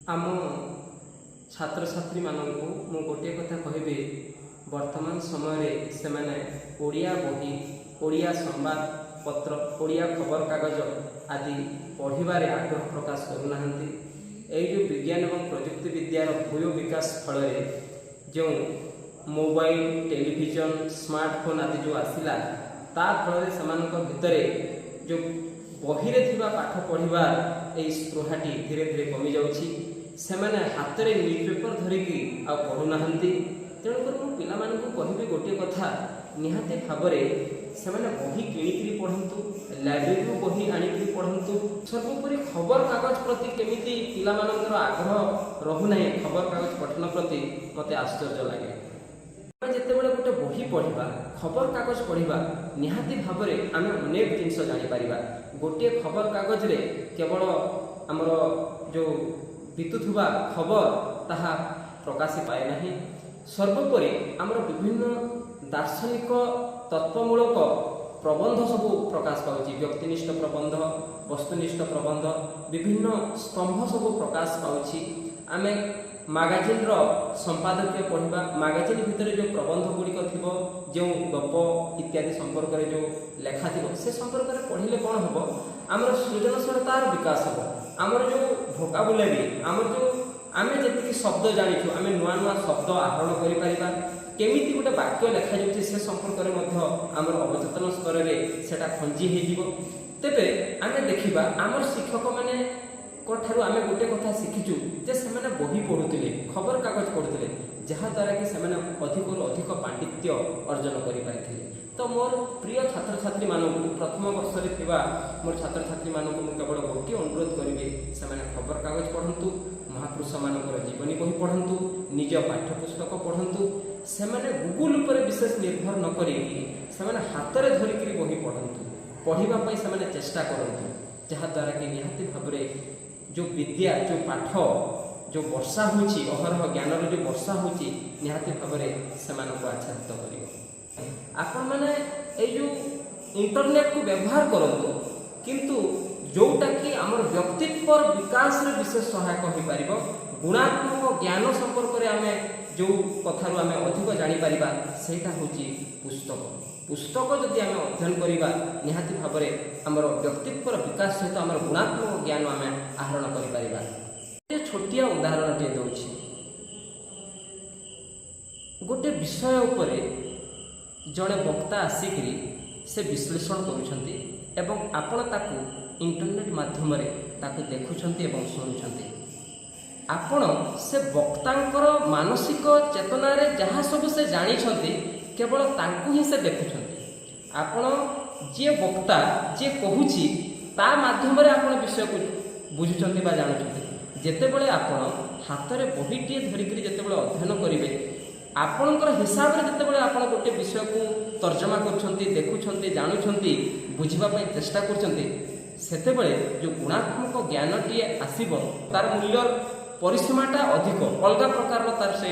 आम छात्र छात्री मानू मु गोटे कथा कहबी वर्तमान समय से मैंने ओडिया बही ओडिया संवाद पत्र ओडिया खबर कागज आदि पढ़ारे आग्रह प्रकाश करूना। जो विज्ञान और प्रजुक्ति विद्यार भूय विकास फल जो मोबाइल टेलीविजन स्मार्टफोन आदि जो आसला ता फल से भितर जो बही पाठ पढ़ा स्पृहाटी धीरे धीरे कमी जाऊँगी। से हाथ में न्यूज पेपर धरिकी आ पढ़ुना। तेणुकर मु पिला कहबी गोटे कथा निहाती भाव से बही किणिकी पढ़ु लाइब्रेरी बही आणिकी पढ़ु। सर्वोपरि खबर कागज प्रति केमिति पिलामानंकर आग्रह रहूना खबर कागज पठन प्रति मते आश्चर्य लगे। जितेबाला गोटे बही पढ़ा खबर कागज पढ़ा निहाती भाव आम अनेक जिनस जापर। गोटे खबर कागज रे केवल आमर जो बीतुवा खबर ताहा प्रकाश पाए ना। सर्वोपरि आमर विभिन्न दार्शनिक तत्वमूलक प्रबंध सब प्रकाश पाउछि। व्यक्तिनिष्ठ प्रबंध वस्तुनिष्ठ प्रबंध विभिन्न स्तंभ सब प्रकाश पाउछि। आमे मैगजीन रो संपादकीय पढ़ा मैगजीन भितर जो प्रबंध गुड़िक थी जो गप इत्यादि संपर्क में जो लेखा थी से संपर्क में पढ़ले कौन हम आमर सृजनशीलतार विकास हम आमर जो भोकाबुलारी आमर जो आम जी शब्द जाचु आम नुआ नुआ शब्द आहरण कर केमिति गोटे वाक्य लेखा जाऊँगी से संपर्क में आमर अवचेतन स्तर में सेटा खंजी हो। तेबे आम देखा आमर शिक्षक मैंने ठारू आम गोटे कथा शिखीचु जे से बही पढ़ुले खबर कागज पढ़ुले जहाद्वारा कि से अधिक अधिक पांडित्य अर्जन कर। तो मोर प्रिय छात्र छात्री मानक प्रथम वर्ष में मोर छात्र छात्री मानक केवल गोटे अनुरोध करी से खबर कागज पढ़ु महापुरुष मानकर जीवनी बही पढ़ु निज पाठ्यपुस्तक पढ़ु से गूगल पर विशेष निर्भर न करी हाथ में धरिकी बही पढ़ु पढ़ाई से चेष्टा करूँ जहाद्वारा कि निहाती भाव जो विद्या जो पाठ जो वर्षा होची अहरह ज्ञान जो वर्षा होची निहाती भाव से आच्छादित कर। आपण मैंने जो इंटरनेट को व्यवहार करंतु किंतु जोटा कि आमर व्यक्तित्व विकास रे विशेष सहायक हो पार गुणात्मक ज्ञान संपर्क में आम जो कथारू आम अधिक जापर सेटा होची पुस्तक। पुस्तक जदि आम अध्ययन करवा निहाती भाव आमर व्यक्तित्व विकास सहित आमर गुणात्मक ज्ञान आम आहरण कर। छोटिया उदाहरण टे दूची गोटे विषय उपरे जड़े वक्ता आसिकी से विश्लेषण करुछंती एवं आपण ताकू इंटरनेट माध्यम देखुछंती एवं शुणुछंती। आपण से वक्तांकर मानसिक चेतना रे जहाँ सब से जानी केवल तांकु ही से देखुछंती। आपण जे वक्ता जे कहूची ता माध्यम रे आपण विषय को बुझुछंती बा जानुछंती। जेतेबेले आपण हाथ रे बहीटी धरिकरी जेतेबेले अध्ययन करिवे आपणकर हिसाब रे जेतेबेले आपण गोटे विषय को तर्जमा करुछंती देखुछंती जानुछंती बुझिबा पई चेष्टा करुछंती सेतेबेले जो गुणात्मक ज्ञानटी आसीबो तार मूल्य परिसीमाटा अधिक अलग प्रकार तार से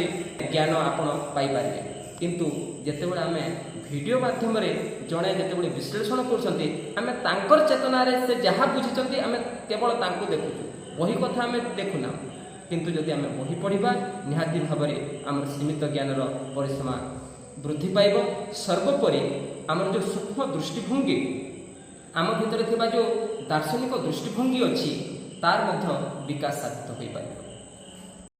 ज्ञान आपण पाई पारिबे। किंतु जेतेबेले आमे वीडियो माध्यम जड़े जितेबाला विश्लेषण करछंती आमे तांकर चेतना रे से जहाँ बुझिछंती आमे केवल तांको देखुछु वही कथा आमे देखुना। किंतु जदि आमे बही पढ़ा निहाती भाव आम सीमित ज्ञान परिसीमा वृद्धि पाइब। सर्वोपरि आमर जो सूक्ष्म दृष्टिभंगी आम भितर थिबा जो दार्शनिक दृष्टिभंगी अच्छी तार मध्य विकास साधित हो पाए।